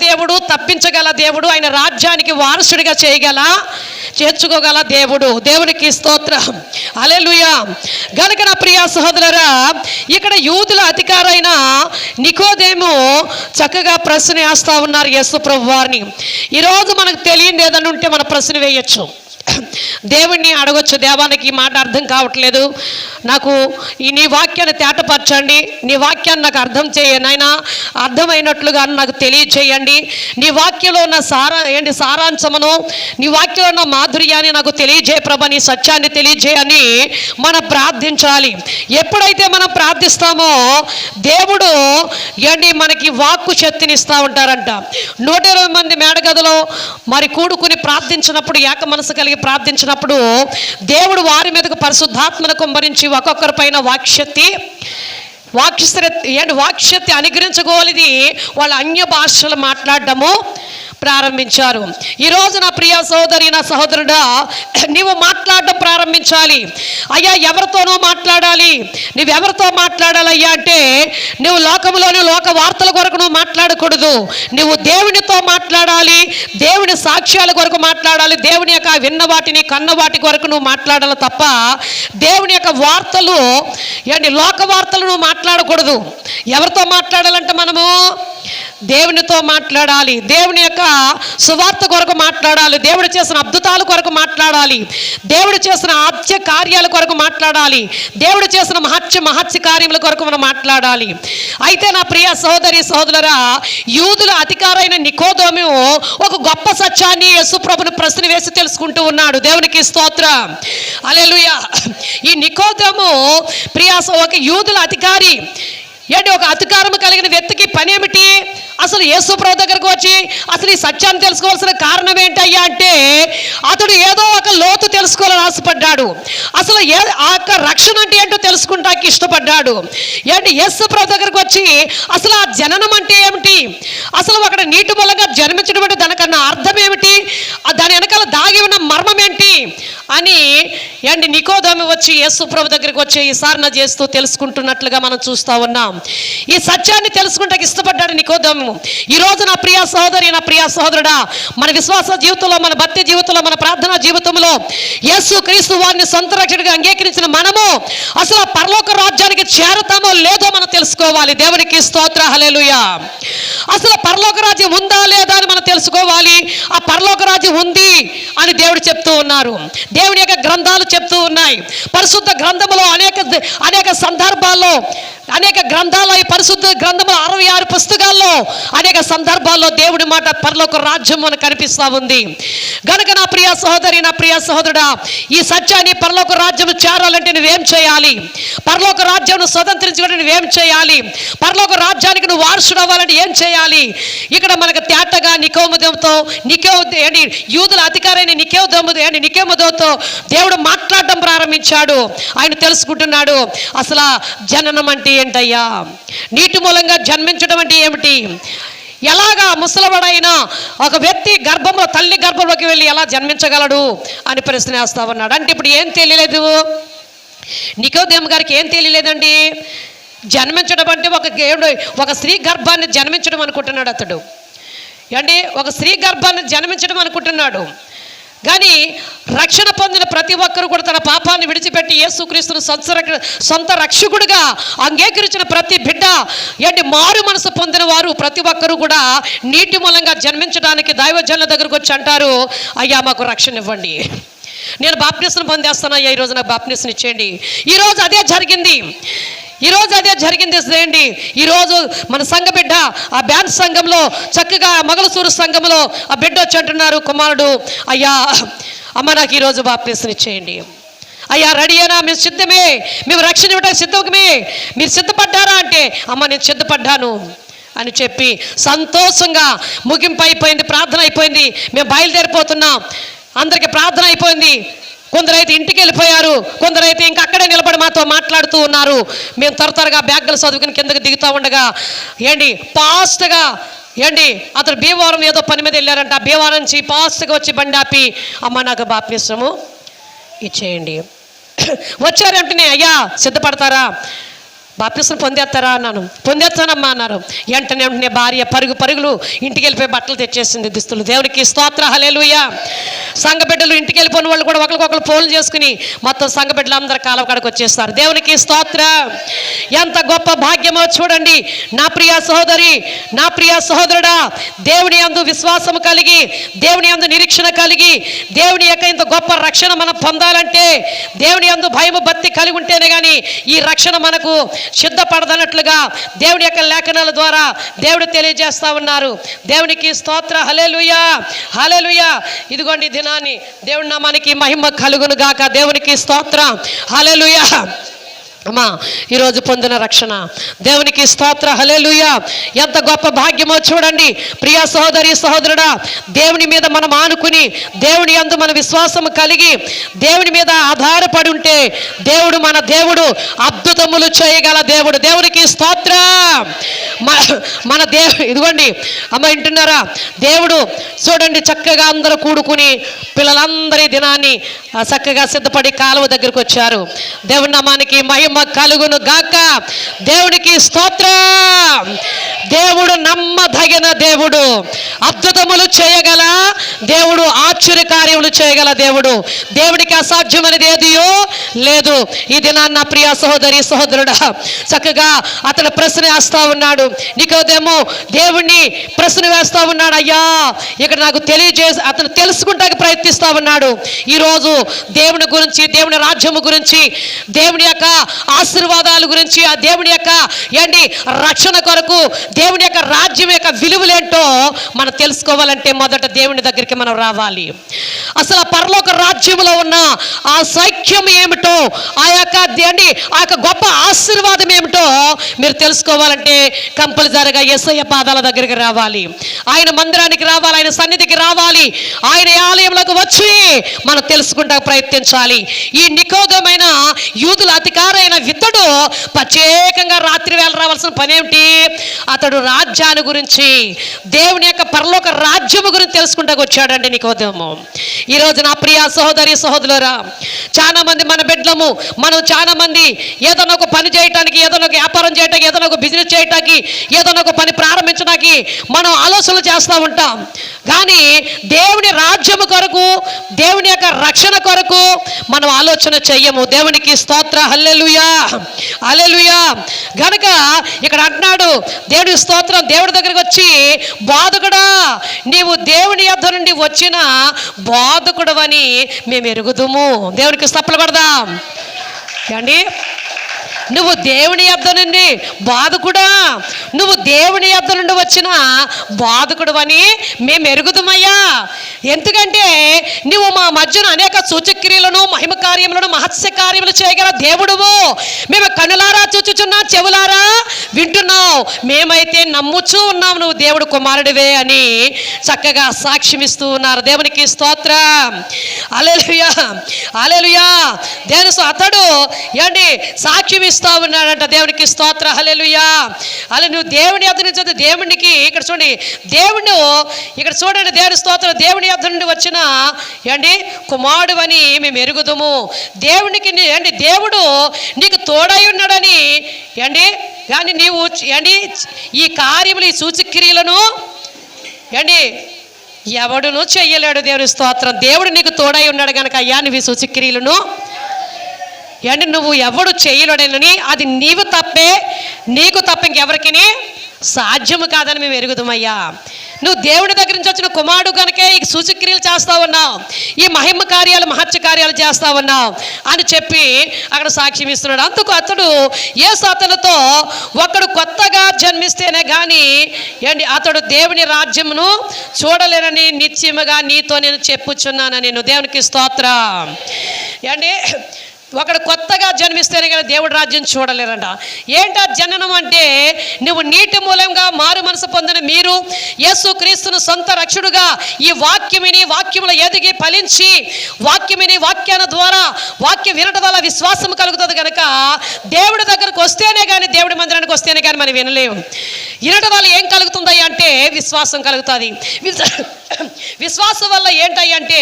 దేవుడు, తప్పించగల దేవుడు, ఆయన రాజ్యానికి వారసుడిగా చేర్చుకోగల దేవుడు. దేవునికి స్తోత్రం, హల్లెలూయా. గనుక నా ప్రియ సహోదరులారా, ఇక్కడ యూదుల అధికారైన నికోదేము చక్కగా ప్రశ్న వేస్తా ఉన్నారు యేసు ప్రభు వారిని. ఈరోజు మనకు తెలియని ఏదైనా ఉంటే మన ప్రశ్న వేయచ్చు, దేవుణ్ణి అడగొచ్చు. దేవానికి ఈ మాట అర్థం కావట్లేదు, నాకు నీ వాక్యాన్ని తేటపరచండి, నీ వాక్యాన్ని నాకు అర్థం చేయండి, నాయన అర్థమైనట్లుగా నాకు తెలియచేయండి, నీ వాక్యంలో ఉన్న సారాంశమును, నీ వాక్యంలో ఉన్న మాధుర్యాన్ని నాకు తెలియజేయ ప్రభా, నీ సత్యాన్ని తెలియజేయని మనం ప్రార్థించాలి. ఎప్పుడైతే మనం ప్రార్థిస్తామో దేవుడు మనకి వాక్కు శక్తిని ఇస్తూ ఉంటారంట. 120 మంది మేడగదిలో మరి కూడుకుని ప్రార్థించినప్పుడు, ఏక మనసు కలిగి ప్రార్థించినప్పుడు దేవుడు వారి మీదకు పరిశుద్ధాత్మను కుమ్మరించి ఒక్కొక్కరి పైన వాక్శక్తి అనుగ్రహించగోలిది వాళ్ళ అన్య భాషలు మాట్లాడటము ప్రారంభించారు. ఈరోజు నా ప్రియ సోదరి, నా సహోదరుడా, నీవు మాట్లాడడం ప్రారంభించాలి. అయ్యా ఎవరితోనో మాట్లాడాలి. నువ్వెవరితో మాట్లాడాలయ్యా అంటే, నువ్వు లోకంలోని లోక వార్తల కొరకు నువ్వు మాట్లాడకూడదు. నువ్వు దేవునితో మాట్లాడాలి, దేవుని సాక్ష్యాల కొరకు మాట్లాడాలి, దేవుని యొక్క విన్న వాటిని కన్న వాటి కొరకు నువ్వు మాట్లాడాలి తప్ప దేవుని యొక్క వార్తలు లోక వార్తలు నువ్వు మాట్లాడకూడదు. ఎవరితో మాట్లాడాలంటే మనము దేవునితో మాట్లాడాలి, దేవుని యొక్క సువార్త కొరకు మాట్లాడాలి, దేవుడు చేసిన అద్భుతాల కొరకు మాట్లాడాలి, దేవుడు చేసిన ఆత్య కార్యాల కొరకు మాట్లాడాలి, దేవుడు చేసిన మహత్య కార్యముల కొరకు మనం మాట్లాడాలి. అయితే నా ప్రియ సహోదరి సహోదరులారా, యూదుల అధికారైన నికోదేము ఒక గొప్ప సత్యాన్ని యేసు ప్రభుని ప్రశ్న వేసి తెలుసుకుంటూ ఉన్నాడు. దేవునికి స్తోత్రం, హల్లెలూయా. ఈ నికోదేము ప్రియ ఒక యూదుల అధికారి, ఒక అధికారం కలిగిన వ్యక్తికి పని ఏమిటి? అసలు యేసు ప్రభు దగ్గరకు వచ్చి అసలు ఈ సత్యాన్ని తెలుసుకోవాల్సిన కారణం ఏంటయ్యా అంటే, అతడు ఏదో ఒక లోతు తెలుసుకోవాలని ఆశపడ్డాడు. అసలు ఆ యొక్క రక్షణ అంటే ఏంటో తెలుసుకుంటానికి ఇష్టపడ్డాడు. యేసు ప్రభు దగ్గరకు వచ్చి అసలు ఆ జననం అంటే ఏమిటి, అసలు అక్కడ నీటి మూలంగా జన్మించడం అంటే దానికన్నా అర్థం ఏమిటి, దాని వెనకాల దాగి ఉన్న మర్మం ఏంటి అని నికోదేము వచ్చి యేసు ప్రభు దగ్గరికి వచ్చి విచారణ చేస్తూ తెలుసుకుంటున్నట్లుగా మనం చూస్తూ ఉన్నాం. ఈ సత్యాన్ని తెలుసుకుంటానికి ఇష్టపడ్డాడు నికోదేము. ఈరోజు నా ప్రియ సహోదరి, నా ప్రియ సహోదరుడా, మన విశ్వాస జీవితంలో, మన భక్తి జీవితంలో, మన ప్రార్థనా జీవితంలో యేసు క్రీస్తు వారిని సొంత రక్షకుడిగా అంగీకరించిన మనము అసలు పరలోక రాజ్యానికి చేరతామో లేదో మనం తెలుసుకోవాలి. దేవునికి స్తోత్రం, హల్లెలూయా. అసలు పరలోక రాజ్యం ఉందా లేదా అని మనం తెలుసుకోవాలి. ఆ పరలోక రాజ్యం ఉంది అని దేవుడు చెప్తూ ఉన్నారు, దేవుని యొక్క గ్రంథాలు చెప్తూ ఉన్నాయి. పరిశుద్ధ గ్రంథములో అనేక సందర్భాల్లో, అనేక గ్రంథాలు, ఈ పరిశుద్ధ గ్రంథములో 66 పుస్తకాల్లో అనేక సందర్భాల్లో దేవుడి మాట పరలోక రాజ్యం మనకు కనిపిస్తూ ఉంది. గనుక నా ప్రియ సహోదరి, నా ప్రియ సహోదరుడా, ఈ సత్యాన్ని పరలోక రాజ్యం చేరాలంటే నువ్వేం చేయాలి? పరలోక రాజ్యం స్వతంత్రించుకుంటే నువ్వేం చేయాలి? పరలోక రాజ్యానికి నువ్వు వారసుడు అవ్వాలంటే ఏం చేయాలి? ఇక్కడ మనకు తేటగా యూదుల అధికారైన నికోదేముతో దేవుడు మాట్లాడడం ప్రారంభించాడు. ఆయన తెలుసుకుంటున్నాడు అసలు జననం అంటే ఏంటయ్యా, నీటి మూలంగా జన్మించడం అంటే ఏమిటి, ఎలాగా ముసలవాడైన ఒక వ్యక్తి గర్భంలో, తల్లి గర్భంలోకి వెళ్ళి ఎలా జన్మించగలడు అని ప్రశ్న వేస్తా ఉన్నాడు. అంటే ఇప్పుడు ఏం తెలియలేదు నికోదేము గారికి, ఏం తెలియలేదండి. జన్మించడం అంటే ఒక స్త్రీ గర్భాన్ని జన్మించడం అనుకుంటున్నాడు అతడు. ఒక స్త్రీ గర్భాన్ని జన్మించడం అనుకుంటున్నాడు. కానీ రక్షణ పొందిన ప్రతి ఒక్కరు కూడా తన పాపాన్ని విడిచిపెట్టి యేసుక్రీస్తును సొంత రక్షకుడిగా అంగీకరించిన ప్రతి బిడ్డ, మారు మనసు పొందిన వారు ప్రతి ఒక్కరు కూడా నీటి మూలంగా జన్మించడానికి దైవజనుల దగ్గరకు వచ్చి అంటారు, అయ్యా మాకు రక్షణ ఇవ్వండి, నేను బాప్టిస్మం పొందేస్తాను, అయ్యా ఈరోజు నాకు బాప్టిస్మం ఇచ్చేయండి. ఈరోజు అదే జరిగింది. చేయండి. ఈరోజు మన సంఘ బిడ్డ ఆ బ్యాండ్ సంఘంలో చక్కగా మొగలసూరు సంఘంలో ఆ బిడ్డ వచ్చి అంటున్నారు, కుమారుడు, అయ్యా అమ్మ నాకు ఈరోజు బాప్టిస్మం ఇచ్చేయండి, అయ్యా రెడీయేనా, మేము సిద్ధమే, మేము రక్షణ ఇవ్వడానికి సిద్ధమే, మీరు సిద్ధపడ్డారా అంటే అమ్మ నేను సిద్ధపడ్డాను అని చెప్పి సంతోషంగా ముగింపు అయిపోయింది, ప్రార్థన అయిపోయింది, మేము బయలుదేరిపోతున్నాం, అందరికీ ప్రార్థన అయిపోయింది. కొందరైతే ఇంటికి వెళ్ళిపోయారు, కొందరైతే ఇంకా అక్కడే నిలబడి మాతో మాట్లాడుతూ ఉన్నారు. మేము త్వరగా బ్యాగ్లు చదువుకుని కిందకి దిగుతూ ఉండగా ఫాస్ట్గా అతను భీమవరం ఏదో పని మీద వెళ్ళారంట. భీమవరం నుంచి ఫాస్ట్గా వచ్చి బండి ఆపి అమ్మ నాకు బాప్టిస్మం ఇచ్చేయండి. వచ్చారంటేనే అయ్యా సిద్ధపడతారా, బాప్తిస్మం పొందేస్తారా అన్నాను. పొందేస్తానమ్మా అన్నారు. వెంటనే భార్య పరుగులు ఇంటికి వెళ్ళిపోయి బట్టలు తెచ్చేసింది, దుస్తులు. దేవునికి స్తోత్ర, హల్లెలూయా. సంఘ బిడ్డలు ఇంటికి వెళ్ళిపోయిన వాళ్ళు కూడా ఒకరికొకరు ఫోన్లు చేసుకుని మొత్తం సంఘ బిడ్డలు అందరు కాలం కాడకు వచ్చేస్తారు. దేవునికి స్తోత్ర. ఎంత గొప్ప భాగ్యమో చూడండి. నా ప్రియ సహోదరి, నా ప్రియ సహోదరుడా, దేవుని యందు విశ్వాసం కలిగి, దేవుని యందు నిరీక్షణ కలిగి, దేవుని యొక్క ఇంత గొప్ప రక్షణ మనం పొందాలంటే దేవుని యందు భయము భక్తి కలిగి ఉంటేనే కానీ ఈ రక్షణ మనకు సిద్ధపడదన్నట్లుగా దేవుని యొక్క లేఖనాల ద్వారా దేవుడు తెలియజేస్తా ఉన్నారు. దేవునికి స్తోత్ర, హల్లెలూయా, హల్లెలూయా. ఇదిగోండి దినాన్ని దేవుడి నామానికి మహిమ కలుగును గాక. దేవునికి స్తోత్రం, హల్లెలూయా. అమ్మా, ఈరోజు పొందిన రక్షణ దేవునికి స్తోత్ర, హల్లెలూయా. ఎంత గొప్ప భాగ్యమో చూడండి. ప్రియ సహోదరి సహోదరుడా, దేవుని మీద మనం ఆనుకుని, దేవుని యందు మన విశ్వాసం కలిగి, దేవుని మీద ఆధారపడి ఉంటే దేవుడు మన దేవుడు అద్భుతములు చేయగల దేవుడు. దేవునికి స్తోత్ర. మన దేవుడు ఇదిగోండి అమ్మ, వింటున్నారా? దేవుడు చూడండి చక్కగా అందరూ కూడుకుని పిల్లలందరి దినాన్ని చక్కగా సిద్ధపడి కాలువ దగ్గరకు వచ్చారు. దేవుని నామానికి మహిమ కలుగును గాక. దేవునికి స్తోత్రం. దేవుడు నమ్మదగిన దేవుడు, అద్భుతములు చేయగల దేవుడు, ఆశ్చర్య కార్యములు చేయగల దేవుడు. దేవుడికి అసాధ్యమైనది ఏదియో లేదు. ఈ దినాన్న ప్రియ సహోదరి సహోదరుడా, చక్కగా అతను ప్రశ్న వేస్తా ఉన్నాడు. నికోదేమో దేవుణ్ణి ప్రశ్న వేస్తా ఉన్నాడు. అయ్యా, ఇక్కడ నాకు తెలియజేసి అతను తెలుసుకుంటానికి ప్రయత్నిస్తా ఉన్నాడు. ఈరోజు దేవుని గురించి, దేవుని రాజ్యము గురించి, దేవుని యొక్క ఆశీర్వాదాల గురించి, ఆ దేవుని యొక్క రక్షణ కొరకు, దేవుని యొక్క రాజ్యం యొక్క విలువలేంటో మనం తెలుసుకోవాలంటే మొదట దేవుని దగ్గరికి మనం రావాలి. అసలు పరలోక రాజ్యంలో ఉన్న ఆ సౌఖ్యం ఏమిటో, ఆ యొక్క గొప్ప ఆశీర్వాదం ఏమిటో మీరు తెలుసుకోవాలంటే కంపల్సరిగా యేసయ్య పాదాల దగ్గరికి రావాలి, ఆయన మందిరానికి రావాలి, ఆయన సన్నిధికి రావాలి, ఆయన ఆలయంలోకి వచ్చి మనం తెలుసుకుంటా ప్రయత్నించాలి. ఈ నికోదమైన యూదుల అధికారైన ఇతడు ప్రత్యేకంగా రాత్రి వేళ రావాల్సిన పని ఏమిటి? అతడు రాజ్యాన్ని గురించి, దేవుని యొక్క పరలోక రాజ్యము గురించి తెలుసుకుంటాకు వచ్చాడండి నికోదేము. ఈరోజు నా ప్రియ సహోదరి సహోదరులారా, చాలా మంది మన బిడ్డలము, మనం చాలా మంది ఏదైనా ఒక పని చేయటానికి, ఏదైనా ఒక వ్యాపారం చేయటానికి, ఏదైనా ఒక బిజినెస్ చేయటానికి, ఏదైనా ఒక పని ప్రారంభించడానికి మనం ఆలోచనలు చేస్తూ ఉంటాం. కానీ దేవుని రాజ్యము కొరకు, దేవుని యొక్క రక్షణ కొరకు మనం ఆలోచన చెయ్యము. దేవునికి స్తోత్ర, హల్లెలూయా, హల్లెలూయా. గనుక ఇక్కడ అంటున్నాడు దేవుడి స్తోత్రం, దేవుడి దగ్గరికి వచ్చి, బోధకుడా, నీవు దేవుని యొద్ద నుండి వచ్చిన బోధకుడు అని మేము ఎరుగుదుము. దేవునికి స్తప్పలు కొడదాం అండి. నువ్వు దేవుని యొద్ద నుండి బాధకుడా, నువ్వు దేవుని యొద్ద నుండి వచ్చిన బాధకుడు అని మేము ఎరుగుదుమయ్యా. ఎందుకంటే నువ్వు మా మధ్యన అనేక సూచక్రియలను, మహిమ కార్యములను, మహత్స్య కార్యములు చేయగల దేవుడువు. మేము కనులారా చూచుచున్నా, చెవులారా వింటున్నావు, మేమైతే నమ్ముచూ ఉన్నాం నువ్వు దేవుడు కుమారుడివే అని చక్కగా సాక్ష్యం ఇస్తూ ఉన్నారు. దేవునికి స్తోత్రం, హల్లెలూయా, హల్లెలూయా. అతడు సాక్ష్యం ఇస్తా ఉన్నాడంట. దేవునికి స్తోత్ర, హల్లెలూయా. అలా నువ్వు దేవుని యొద్ద నుంచి, దేవునికి ఇక్కడ చూడండి, దేవుడు ఇక్కడ చూడండి, దేవుని స్తోత్రం, దేవుని యొద్ద నుండి వచ్చిన కుమారుడు అని మేము ఎరుగుదుము. దేవునికి దేవుడు నీకు తోడై ఉన్నాడని కానీ నీవు ఈ కార్యములు, ఈ సూచక్రియలను ఎవడును చెయ్యలేడు. దేవుని స్తోత్రం. దేవుడు నీకు తోడై ఉన్నాడు కనుక అయ్యా నువ్వు ఈ సూచక్రియలను నువ్వు ఎవడు చేయలేడని, అది నీవు తప్పే, నీకు తప్ప ఇంకెవరికి సాధ్యము కాదని మేము ఎరుగుదామయ్యా. నువ్వు దేవుని దగ్గర నుంచి వచ్చిన కుమారుడు కనుకే ఈ సూచక్రియలు చేస్తా ఉన్నావు, ఈ మహిమ కార్యాలు, మహత్య కార్యాలు చేస్తా ఉన్నావు అని చెప్పి అక్కడ సాక్ష్యం ఇస్తున్నాడు. అందుకు అతడు యేసు అతనితో ఒకడు కొత్తగా జన్మిస్తేనే కానీ అతడు దేవుని రాజ్యమును చూడలేనని నిశ్చయముగా నీతో నేను చెప్పుచున్నాను. నేను దేవునికి స్తోత్రం. ఒకడు కొత్తగా జన్మిస్తేనే కానీ దేవుడి రాజ్యం చూడలేరంట. ఏంటా జననం అంటే, నువ్వు నీటి మూలంగా మారు మనసు పొందిన మీరు యేసు క్రీస్తును సొంత రక్షుడుగా ఈ వాక్యమిని, వాక్యములు ఎదిగి ఫలించి, వాక్యమిని, వాక్యాల ద్వారా, వాక్యం వినడం వల్ల విశ్వాసం కలుగుతుంది కనుక దేవుడి దగ్గరకు వస్తేనే కానీ, దేవుడి మందిరానికి వస్తేనే కానీ మనం వినలేము. వినడం వల్ల ఏం కలుగుతుంది అంటే విశ్వాసం కలుగుతుంది. విశ్వాసం వల్ల ఏంటంటే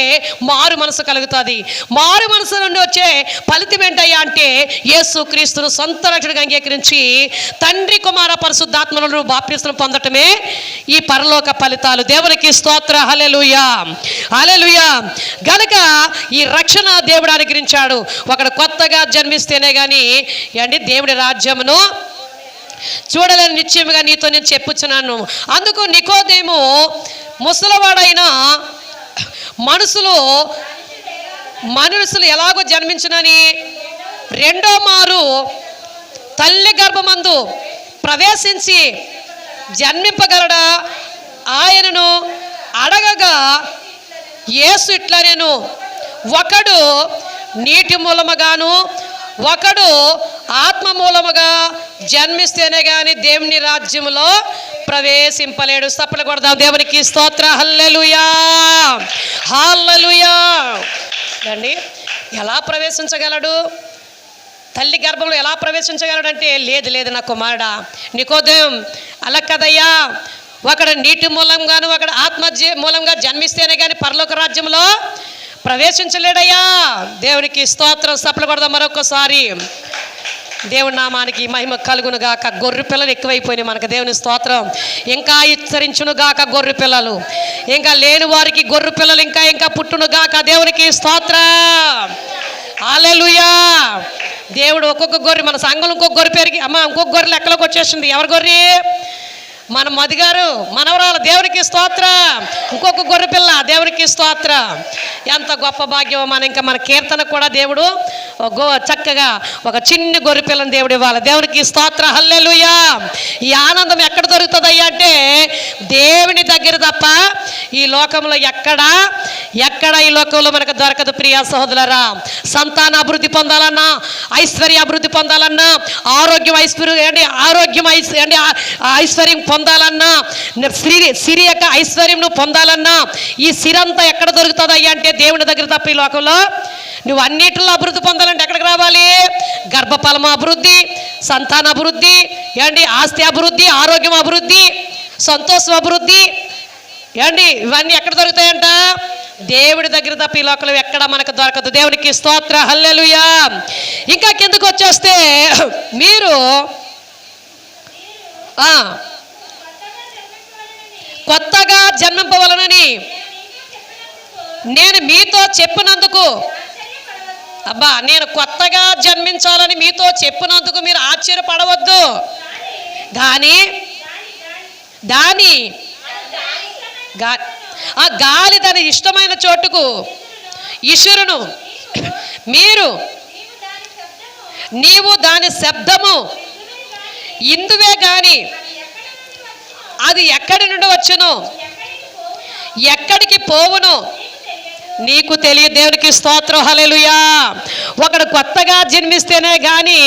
మారు మనసు కలుగుతుంది. మారు మనసు నుండి వచ్చే ఫలితం ఏంటయ్యా అంటే యేసు క్రీస్తును సొంత రక్షకుడిగా అంగీకరించి తండ్రి కుమార పరిశుద్ధాత్మలను బాప్తిస్మం పొందటమే ఈ పరలోక ఫలితాలు. దేవునికి స్తోత్ర. హల్లెలూయా, హల్లెలూయా. గనుక ఈ రక్షణ దేవుడు అనుగ్రహించాడు. ఒకడు కొత్తగా జన్మిస్తేనే కానీ అండి దేవుడి రాజ్యమును చూడలేని నిశ్చయముగా నీతో నేను చెప్పుచున్నాను. అందుకు నికోదేము ముసలివాడైన మనుషులు ఎలాగో జన్మించునని రెండో మారు తల్లి గర్భమందు ప్రవేశించి జన్మింపగలడా ఆయనను అడగగా యేసు ఇట్లా నేను ఒకడు నీటి మూలముగాను ఒకడు ఆత్మ మూలముగా జన్మిస్తేనే కానీ దేవుని రాజ్యములో ప్రవేశింపలేడు. చప్పట్లు కొడదాం. దేవునికి స్తోత్ర. హల్లెలూయా, హల్లెలూయా. అండి ఎలా ప్రవేశించగలడు? తల్లి గర్భంలో ఎలా ప్రవేశించగలడంటే లేదు నా కుమారుడా నికోదేం, అలా కదయ్యా, ఒకడు నీటి మూలంగాను ఒకడు ఆత్మ మూలంగా జన్మిస్తేనే కానీ పరలోక రాజ్యంలో ప్రవేశించలేడయ్యా. దేవునికి స్తోత్రం. చప్పట్లు కొడదాం మరొకసారి. దేవుడి నామానికి మహిమ కలుగును గాక. గొర్రె పిల్లలు ఎక్కువైపోయినాయి మనకు. దేవుని స్తోత్రం. ఇంకా విస్తరించును గాక గొర్రె పిల్లలు. ఇంకా లేని వారికి గొర్రె పిల్లలు ఇంకా పుట్టును గాక. దేవునికి స్తోత్రం. హల్లెలూయా. దేవుడు ఒక్కొక్క గొర్రె, మన సంఘంలో ఇంకొక గొర్రె పెరిగి ఇంకొక గొర్రె లెక్కలోకి వచ్చేసింది. ఎవరి గొర్రె? మన మదిగారు మనవరాలు. దేవునికి స్తోత్రం. ఇంకొక గొర్రె పిల్ల. దేవునికి స్తోత్రం. ఎంత గొప్ప భాగ్యం. మన కీర్తన కూడా దేవుడు చక్కగా ఒక చిన్న గొర్రె పిల్లని దేవుడు ఇవ్వాలి. దేవునికి స్తోత్రం. హల్లెలూయా. ఈ ఆనందం ఎక్కడ దొరుకుతుందయ్యా అంటే దేవుని దగ్గర తప్ప ఈ లోకంలో ఎక్కడ ఈ లోకంలో మనకు దొరకదు. ప్రియా సహోదరులారా, సంతాన అభివృద్ధి పొందాలన్నా, ఐశ్వర్య అభివృద్ధి పొందాలన్నా, ఐశ్వర్యం పొందాలన్నా, సిరి యొక్క ఐశ్వర్యం పొందాలన్నా ఈ సిరంతా ఎక్కడ దొరుకుతుంది అయ్యా అంటే దేవుని దగ్గర తప్ప ఈ లోకంలో. నువ్వు అన్నిటిలో అభివృద్ధి పొందాలంటే ఎక్కడికి రావాలి? గర్భఫలం అభివృద్ధి, సంతాన అభివృద్ధి, ఆస్తి అభివృద్ధి, ఆరోగ్యం అభివృద్ధి, సంతోషం అభివృద్ధి, ఇవన్నీ ఎక్కడ దొరుకుతాయంట? దేవుడి దగ్గర తప్ప ఈ లోకంలో ఎక్కడ మనకు దొరకదు. దేవునికి స్తోత్ర. హల్లెలూయా. ఇంకా కిందకు వచ్చేస్తే మీరు కొత్తగా జన్మింపవలనని నేను మీతో చెప్పినందుకు, అబ్బా నేను కొత్తగా జన్మించాలని మీతో చెప్పినందుకు మీరు ఆశ్చర్యపడవద్దు. కానీ ఆ గాలి దాని ఇష్టమైన చోటుకు ఇసురును, నీవు దాని శబ్దము ఇందువే గాని అది ఎక్కడి నుండి వచ్చును ఎక్కడికి పోవును నీకు తెలియదు. దేవునికి స్తోత్రం. హల్లెలూయా. ఒకడు కొత్తగా జన్మిస్తేనే కానీ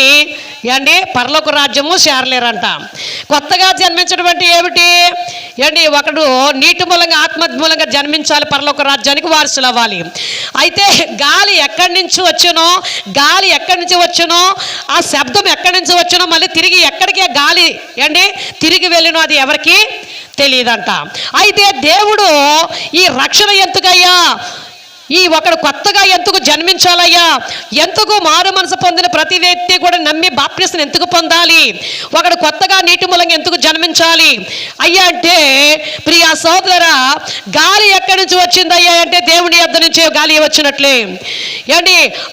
పరలోక రాజ్యము చేరలేరంట. కొత్తగా జన్మించడం అంటే ఏమిటి? ఒకడు నీటి మూలంగా ఆత్మ మూలంగా జన్మించాలి, పరలోక రాజ్యానికి వారసులు అవ్వాలి. అయితే గాలి ఎక్కడి నుంచి వచ్చునో ఆ శబ్దం ఎక్కడి నుంచి వచ్చునో మళ్ళీ తిరిగి ఎక్కడికి గాలి తిరిగి వెళ్ళినో అది ఎవరికి తెలియదంట. అయితే దేవుడు ఈ రక్షణ ఎందుకయ్యా, ఒకడు కొత్తగా ఎందుకు జన్మించాలయ్యా, ఎందుకు మారు మనసు పొందిన ప్రతి వ్యక్తి కూడా నమ్మి బాప్తిస్మం ఎందుకు పొందాలి, ఒకడు కొత్తగా నీటి మూలంగా ఎందుకు జన్మించాలి అయ్యా అంటే, ప్రియా సోదరా, గాలి ఎక్కడి నుంచి వచ్చిందయ్యా అంటే దేవుని యొద్ద నుంచి గాలి వచ్చినట్లే.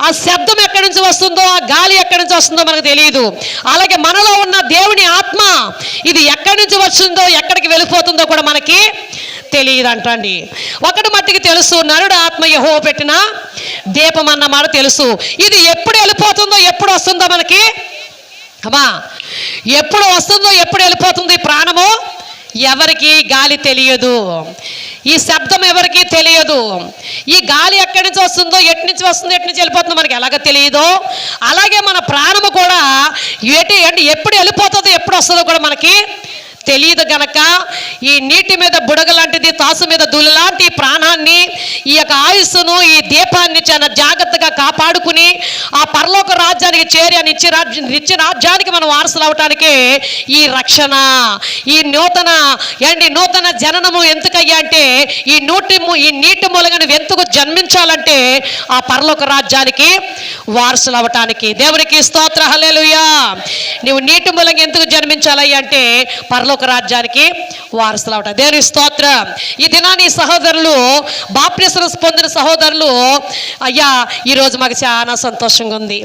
ఆ శబ్దం ఎక్కడి నుంచి వస్తుందో, ఆ గాలి ఎక్కడి నుంచి వస్తుందో మనకు తెలియదు. అలాగే మనలో ఉన్న దేవుని ఆత్మ ఇది ఎక్కడి నుంచి వస్తుందో ఎక్కడికి వెళ్ళిపోతుందో కూడా మనకి తెలియదంటండి. ఒకటి మట్టికి తెలుసు, నరుడు ఆత్మ యెహోవా పెట్టిన దీపం అన్నమాట తెలుసు. ఇది ఎప్పుడు వెళ్ళిపోతుందో ఎప్పుడు వస్తుందో మనకి ఎప్పుడు వస్తుందో ఎప్పుడు వెళ్ళిపోతుంది ప్రాణము ఎవరికి గాలి తెలియదు. ఈ శబ్దం ఎవరికి తెలియదు. ఈ గాలి ఎక్కడి నుంచి వస్తుందో, ఎటు నుంచి వస్తుందో, ఎటు నుంచి వెళ్ళిపోతుందో మనకి ఎలాగ తెలియదో, అలాగే మన ప్రాణము కూడా ఎప్పుడు వెళ్ళిపోతుందో ఎప్పుడు వస్తుందో కూడా మనకి తెలియదు. గనక ఈ నీటి మీద బుడగ లాంటిది, తాసు మీద దులు లాంటి ప్రాణాన్ని, ఈ యొక్క ఆయుస్సును, ఈ దీపాన్ని చాలా జాగ్రత్తగా కాపాడుకుని ఆ పరలోక రాజ్యానికి చేరి ఆ నిత్య రాజ్యానికి మనం వారసులు అవటానికి ఈ రక్షణ, ఈ నూతన జననము ఎందుకయ్యా అంటే ఈ నీటి మూలంగా నువ్వు ఎందుకు జన్మించాలంటే ఆ పరలోక రాజ్యానికి వారసులు అవటానికి. దేవునికి స్తోత్ర, హల్లెలూయా. నువ్వు నీటి మూలంగా ఎందుకు జన్మించాలయ్యా అంటే పరలోక రాజ్యానికి వారసులు అవటం. దేవునికి స్తోత్రం. ఈ దినాన్ని సహోదరులు, బాప్తిస్మం పొందిన సహోదరులు, అయ్యా ఈరోజు మాకు చాలా సంతోషంగా ఉంది,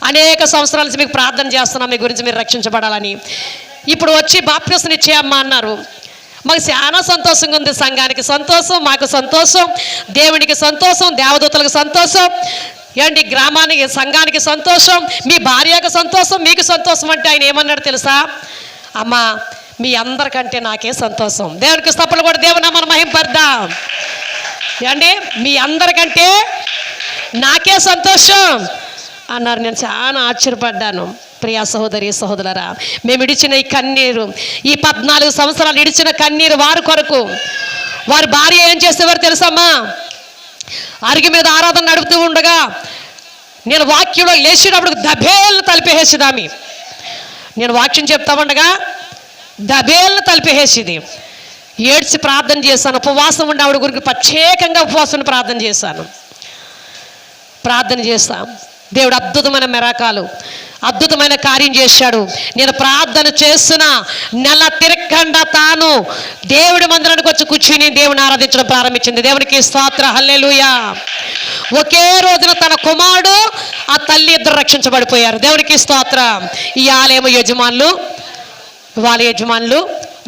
అనేక సంవత్సరాల నుంచి మీకు ప్రార్థన చేస్తున్నాం మీ గురించి మీరు రక్షించబడాలని, ఇప్పుడు వచ్చి బాప్తిస్మం ఇచ్చేయమ్మా అన్నారు. మాకు చాలా సంతోషంగా ఉంది. సంఘానికి సంతోషం, మాకు సంతోషం, దేవునికి సంతోషం, దేవదూతలకు సంతోషం, ఏంటి గ్రామానికి సంఘానికి సంతోషం, మీ భార్యకు సంతోషం, మీకు సంతోషం. అంటే ఆయన ఏమన్నాడు తెలుసా? అమ్మా మీ అందరికంటే నాకే సంతోషం. దేవునికి స్తోత్రాలు కూడా దేవుని నామమున మహింపర్దాం. ఏండి మీ అందరికంటే నాకే సంతోషం అన్నారు. నేను చాలా ఆశ్చర్యపడ్డాను. ప్రియా సహోదరి సహోదరులారా, మేము ఇడిచిన ఈ కన్నీరు, ఈ 14 సంవత్సరాలు ఇడిచిన కన్నీరు వారి కొరకు. వారి భార్య ఏం చేసేవారు తెలుసమ్మా? అరిగి మీద ఆరాధన నడుపుతూ ఉండగా నేను వాక్యంలో లేచినప్పుడు దబేలను తలిపేసేదామి. నేను వాక్యం చెప్తా ఉండగా దబేలను తలిపేసేది. ఏడ్చి ప్రార్థన చేశాను. ఉపవాసం ఉండి ఆవిడ గురించి ప్రత్యేకంగా ఉపవాసం ప్రార్థన చేశాను. దేవుడు అద్భుతమైన మెరాకాలు, అద్భుతమైన కార్యం చేశాడు. నేను ప్రార్థన చేస్తున్న నెల తిరగకుండా తాను దేవుడి మందిరానికి వచ్చి కూర్చుని దేవుని ఆరాధించడం ప్రారంభించింది. దేవునికి స్తోత్ర, హల్లెలూయా. ఒకే రోజున తన కుమారుడు ఆ తల్లి ఇద్దరు రక్షించబడిపోయారు. దేవునికి స్తోత్రం. ఈ ఆలయం యజమానులు, వాళ్ళ యజమానులు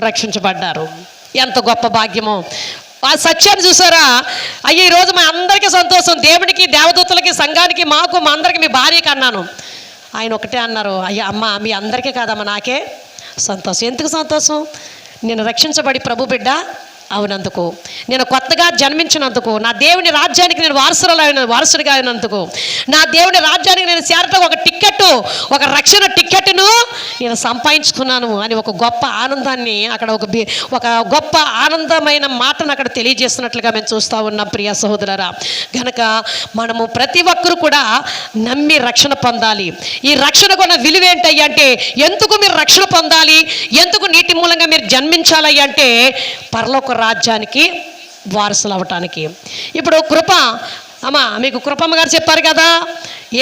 రక్షించబడ్డారు. ఎంత గొప్ప భాగ్యమో! ఆ సత్యాన్ని చూసారా? అయ్యో ఈరోజు మా అందరికీ సంతోషం, దేవునికి, దేవదూతలకి, సంఘానికి, మాకు, మా అందరికీ, మీ భార్యకి అన్నాను. ఆయన ఒకటే అన్నారు, అయ్యా అమ్మ మీ అందరికీ కాదమ్మా నాకే సంతోషం. ఎందుకు సంతోషం? నేను రక్షించబడి ప్రభు బిడ్డ అవునందుకు, నేను కొత్తగా జన్మించినందుకు, నా దేవుని రాజ్యానికి నేను వారసుడిగా అయినందుకు, నా దేవుని రాజ్యానికి నేను చేరటం ఒక టిక్కెట్టు, ఒక రక్షణ టిక్కెట్ను నేను సంపాదించుకున్నాను అని ఒక గొప్ప ఆనందాన్ని అక్కడ ఒక గొప్ప ఆనందమైన మాటను అక్కడ తెలియజేస్తున్నట్లుగా మేము చూస్తూ ఉన్నాం. ప్రియ సహోదరులారా, గనక మనము ప్రతి ఒక్కరు కూడా నమ్మి రక్షణ పొందాలి. ఈ రక్షణ కొన్న విలువ ఏంటయ్యా అంటే, ఎందుకు మీరు రక్షణ పొందాలి, ఎందుకు నీటి మూలంగా మీరు జన్మించాలయ్యా అంటే పరలోక రాజ్యానికి వారసులు అవటానికి. ఇప్పుడు కృప అమ్మ, మీకు కృపమ్మ గారు చెప్పారు కదా,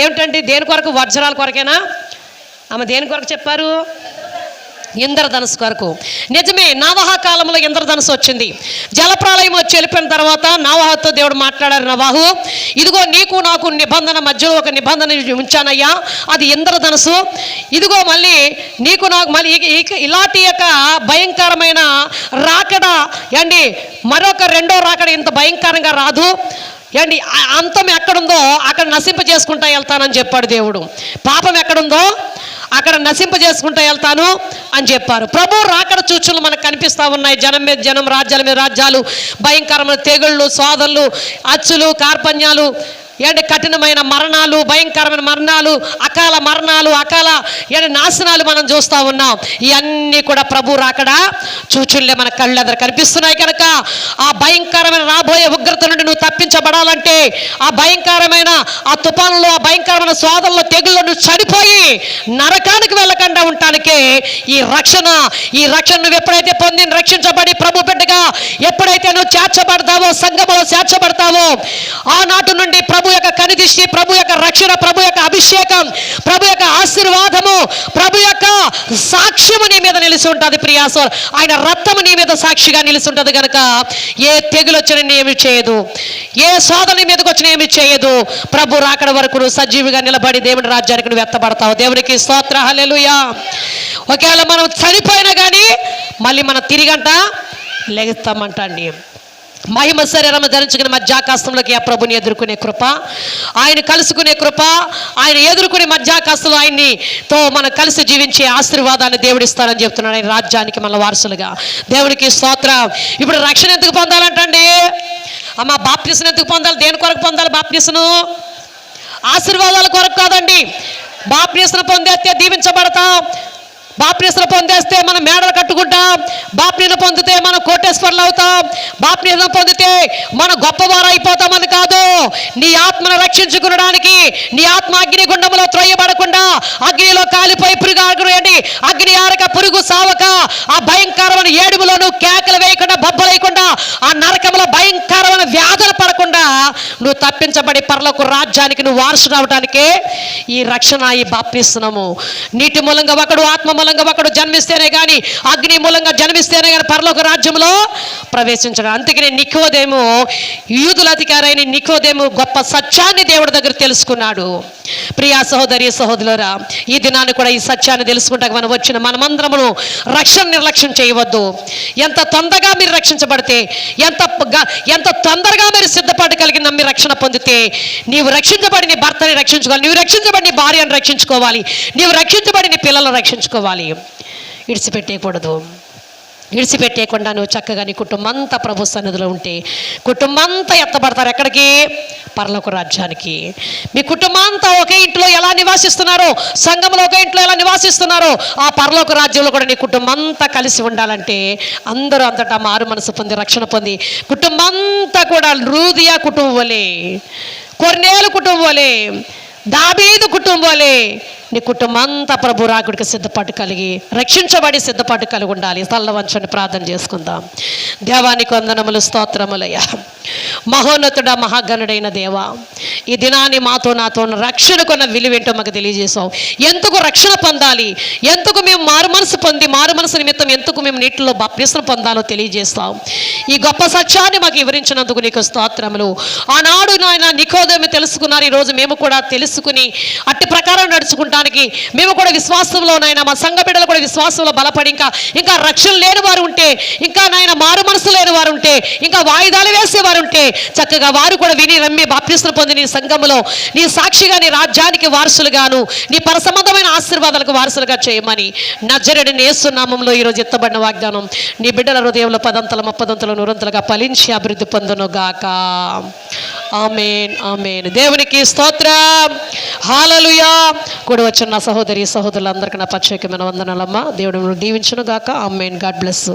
ఏమిటంటే దేని కొరకు? వజ్రాల కొరకేనా అమ్మ? దేని కొరకు చెప్పారు? ఇంద్రధనుసు కొరకు. నిజమే, నోవహ కాలంలో ఇంద్రధనుసు వచ్చింది. జలప్రళయం వచ్చి వెళ్ళిపోయిన తర్వాత నోవహతో దేవుడు మాట్లాడారు, నోవహు ఇదిగో నీకు నాకు నిబంధన మధ్యలో ఒక నిబంధన ఉంచానయ్యా, అది ఇంద్రధనుసు. ఇదిగో మళ్ళీ నీకు నాకు మళ్ళీ ఇలాంటి యొక్క భయంకరమైన రాకడ ఏండి, మరొక రెండో రాకడ ఇంత భయంకరంగా రాదు ఏండి. అంతం ఎక్కడుందో అక్కడ నశింపజేసుకుంటా వెళ్తానని చెప్పాడు దేవుడు. పాపం ఎక్కడుందో అక్కడ నశింపజేసుకుంటూ వెళ్తాను అని చెప్పారు. ప్రభు రాకడ సూచనలు మనకు కనిపిస్తూ ఉన్నాయి. జనం మీద జనం, రాజ్యాల మీద రాజ్యాలు, భయంకరమైన తెగుళ్ళు, సోదరులు, అచ్చులు, కార్పణ్యాలు, ఏంటి కఠినమైన మరణాలు, భయంకరమైన మరణాలు, అకాల మరణాలు, అకాల నాశనాలు మనం చూస్తూ ఉన్నాం. ఇవన్నీ కూడా ప్రభు రాకడ సూచనలే మన కళ్ళ ఎదురు కనిపిస్తున్నాయి. కనుక ఆ భయంకరమైన రాబోయే ఉగ్రత నుండి నువ్వు తప్పించబడాలంటే, ఆ భయంకరమైన ఆ తుఫానులో, ఆ భయంకరమైన సోదరుల తెగుల్లో నువ్వు చనిపోయి నరకానికి వెళ్ళకుండా ఉండటానికే ఈ రక్షణ నువ్వు ఎప్పుడైతే పొంది రక్షించబడి ప్రభు బిడ్డగా ఎప్పుడైతే నువ్వు చేర్చబడతావో, సంఘములో చేర్చబడతావో, ఆనాటి నుండి ప్రభు యొక్క కనిదిష్టి, ప్రభు యొక్క రక్షణ, ప్రభు యొక్క అభిషేకం, ప్రభు యొక్క ఆశీర్వాదము, ప్రభు యొక్క సాక్ష్యము నీ మీద నిలిచి ఉంటుంది. ప్రియాసోర్, ఆయన రక్తము నీ మీద సాక్షిగా నిలిచి ఉంటుంది. కనుక ఏ తెగులు వచ్చిన ఏమి చేయదు, ఏ సోదరుని మీదకి వచ్చిన ఏమి చేయదు. ప్రభు రాకడ వరకు నువ్వు సజీవిగా నిలబడి దేవుని రాజ్యానికి నువ్వు ఎత్తబడతావు. దేవునికి స్తోత్ర, హల్లెలూయా. ఒకవేళ మనం చనిపోయినా కానీ మళ్ళీ మనం తిరిగంట లెగుస్తామంట అండి. మహిమ శరీరం ధరించుకుని మధ్యాకాశంలోకి ఆ ప్రభుని ఎదుర్కొనే కృప, ఆయన కలుసుకునే కృప, ఆయన ఎదుర్కొనే మధ్యాకాశంలో ఆయనతో మనం కలిసి జీవించే ఆశీర్వాదాన్ని దేవుడిస్తానని చెప్తున్నాడు. ఆయన రాజ్యానికి మన వారసులుగా. దేవునికి స్తోత్రం. ఇప్పుడు రక్షణ ఎందుకు పొందాలంటండి అమ్మ? బాప్తిస్మం ఎందుకు పొందాలి? దేని కొరకు పొందాలి బాప్తిస్మం? ఆశీర్వాదాల కొరకు కాదండి. బాప్తిస్మం పొందేస్తే దీవించబడతాం, బాప్టిస్మం పొందేస్తే మనం మేడలు కట్టుకుంటాం, బాప్టిస్మం పొందితే మనం కోటేశ్వర్లు అవుతాం, బాప్టిస్మం పొందితే మనం గొప్పవారు అయిపోతామని కాదు. నీ ఆత్మను రక్షించుకునడానికి, నీ ఆత్మ అగ్ని గుండంలో త్రొయ్యబడకుండా, అగ్నిలో కాలిపోయి అగ్ని ఆరక పురుగు సావక, ఆ భయంకరమైన ఏడుగులోను కేకలు వేయకుండా, బొబ్బలేయకుండా, ఆ నరకంలో భయంకరమైన వ్యాధులు పడకుండా నువ్వు తప్పించబడి పరలోక రాజ్యానికి నువ్వు వారసుడు అవటానికే ఈ రక్షణ, ఈ బాప్తిస్మము. నీటి మూలంగా ఒకడు, ఆత్మ మూలంగా ఒకడు జన్మిస్తేనే కానీ, అగ్ని మూలంగా జన్మిస్తేనే కానీ పరలోక రాజ్యంలో ప్రవేశించడం. అందుకనే నికోదేము, యూదుల అధికారి అయిన నికోదేము గొప్ప సత్యాన్ని దేవుడి దగ్గర తెలుసుకున్నాడు. ప్రియా సహోదరి సహోదరులారా, ఈ దినాన్ని కూడా ఈ సత్యాన్ని తెలుసుకుంటాక మనం వచ్చిన మనమందరమును రక్షణ నిర్లక్ష్యం చేయవద్దు. ఎంత తొందరగా మీరు రక్షించబడితే, ఎంత తొందరగా మీరు సిద్ధపడగలిగి నమ్మి రక్షణ పొందితే, నీవు రక్షించబడి నీ భర్తని రక్షించుకోవాలి, నీవు రక్షించబడి నీ భార్యను రక్షించుకోవాలి, నీవు రక్షించబడి నీ పిల్లలను రక్షించుకోవాలి. విడిచిపెట్టేయకుండా నువ్వు చక్కగా నీ కుటుంబం అంతా ప్రభు సన్నిధిలో ఉంటే కుటుంబం అంతా ఎత్తబడతారు. ఎక్కడికి? పరలోక రాజ్యానికి. మీ కుటుంబం అంతా ఒకే ఇంట్లో ఎలా నివాసిస్తున్నారో, సంఘంలో ఒకే ఇంట్లో ఎలా నివాసిస్తున్నారో, ఆ పరలోక రాజ్యంలో కూడా నీ కుటుంబం అంతా కలిసి ఉండాలంటే అందరూ అంతటా మారు మనసు పొంది రక్షణ పొంది కుటుంబం అంతా కూడా రూదియా కుటుంబం వలే, కొర్నేలు కుటుంబం వలే, దావీదు కుటుంబం వలే నీ కుటుంబం అంతా ప్రభు రాకుడికి సిద్ధపాటు కలిగి, రక్షించబడి సిద్ధపాటు కలిగి ఉండాలి. తల్ల వంచని ప్రార్థన చేసుకుందాం. దేవానికి వందనములు, స్తోత్రములయ్యా. మహోన్నతుడ, మహాగణుడైన దేవా, ఈ దినాన్ని నాతో రక్షణకున్న విలువేంటో మాకు తెలియజేసాం. ఎందుకు రక్షణ పొందాలి, ఎందుకు మేము మారు మనసు పొంది, మారు మనసు నిమిత్తం ఎందుకు మేము నీటిలో బాప్తిస్మం పొందాలో తెలియజేస్తాం. ఈ గొప్ప సత్యాన్ని మాకు వివరించినందుకు నీకు స్తోత్రములు. ఆనాడు నాయన నికోదేము తెలుసుకున్నారు, ఈరోజు మేము కూడా తెలుసుకుని అట్టి ప్రకారం నడుచుకుంటానికి మేము కూడా విశ్వాసంలో నాయన, మా సంఘ బిడ్డలు కూడా విశ్వాసంలో బలపడి, ఇంకా రక్షణ లేని వారు ఉంటే, ఇంకా నాయన మారు మనసు లేని వారు ఉంటే, ఇంకా వాయిదాలు వేసేవారు ఉంటే, చక్కగా వారు కూడా విని నమ్మి బాప్తిస్మం పొంది నీ సంఘములో నీ సాక్షిగా, నీ రాజ్యానికి వారసులుగాను, నీ పరసంబంధమైన ఆశీర్వాదాలకు వారసులుగా చేయమని నజరేయుడైన యేసు నామములో ఈరోజు ఎత్తబడిన వాగ్దానం నీ బిడ్డల హృదయంలో పదంతలు, ముప్పదంతలు, నూరంతలుగా ఫలించి అభివృద్ధి పొందును గాక. ఆమేన్, ఆమేన్. దేవునికి స్తోత్రం. హల్లెలూయా. కూడా వచ్చిన నా సహోదరి సహోదరులందరికీ నా ప్రత్యేకమైన వందనాలమ్మా. దేవుడు దీవించును గాక. ఆమేన్. God bless.